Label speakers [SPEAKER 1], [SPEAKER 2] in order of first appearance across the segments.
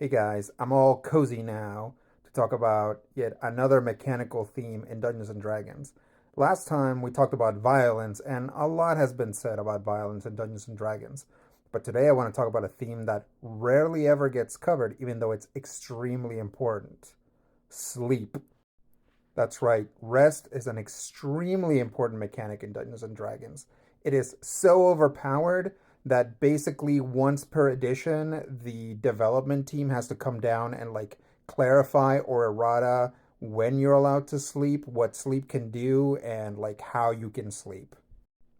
[SPEAKER 1] Hey guys, I'm all cozy now to talk about yet another mechanical theme in Dungeons and Dragons. Last time we talked about violence, and a lot has been said about violence in Dungeons and Dragons. But today I want to talk about a theme that rarely ever gets covered, even though it's extremely important: sleep. That's right, rest is an extremely important mechanic in Dungeons and Dragons. It is so overpowered that basically once per edition, the development team has to come down and clarify or errata when you're allowed to sleep, what sleep can do, and how you can sleep.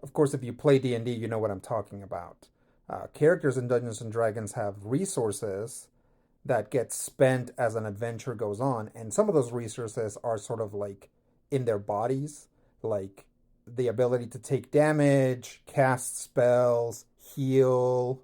[SPEAKER 1] Of course, if you play D&D, you know what I'm talking about. Characters in Dungeons and Dragons have resources that get spent as an adventure goes on, and some of those resources are sort of in their bodies, like the ability to take damage, cast spells, heal.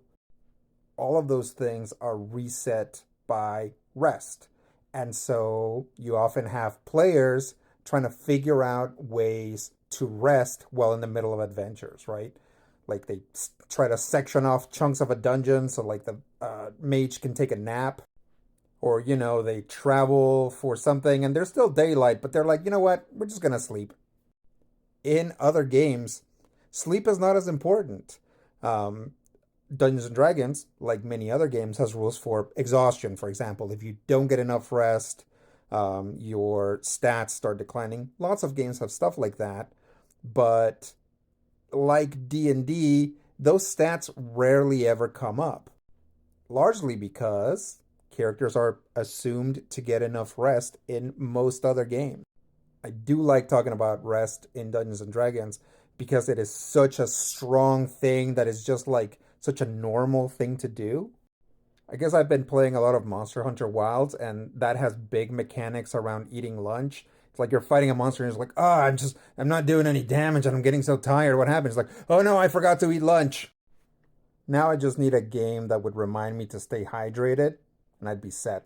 [SPEAKER 1] All of those things are reset by rest. And so you often have players trying to figure out ways to rest while in the middle of adventures, right? Like they try to section off chunks of a dungeon so the mage can take a nap, or they travel for something and there's still daylight, but they're like, you know what, we're just gonna sleep. In other games, sleep is not as important. um, Dungeons and Dragons, like many other games, has rules for exhaustion. For example, if you don't get enough rest, your stats start declining. Lots of games have stuff like that, but like D&D, those stats rarely ever come up, largely because characters are assumed to get enough rest in most other games. I do like talking about rest in Dungeons and Dragons because it is such a strong thing that is just such a normal thing to do. I guess I've been playing a lot of Monster Hunter Wilds, and that has big mechanics around eating lunch. It's like you're fighting a monster and it's like, oh, I'm not doing any damage and I'm getting so tired. What happens? Like, oh no, I forgot to eat lunch. Now I just need a game that would remind me to stay hydrated, and I'd be set.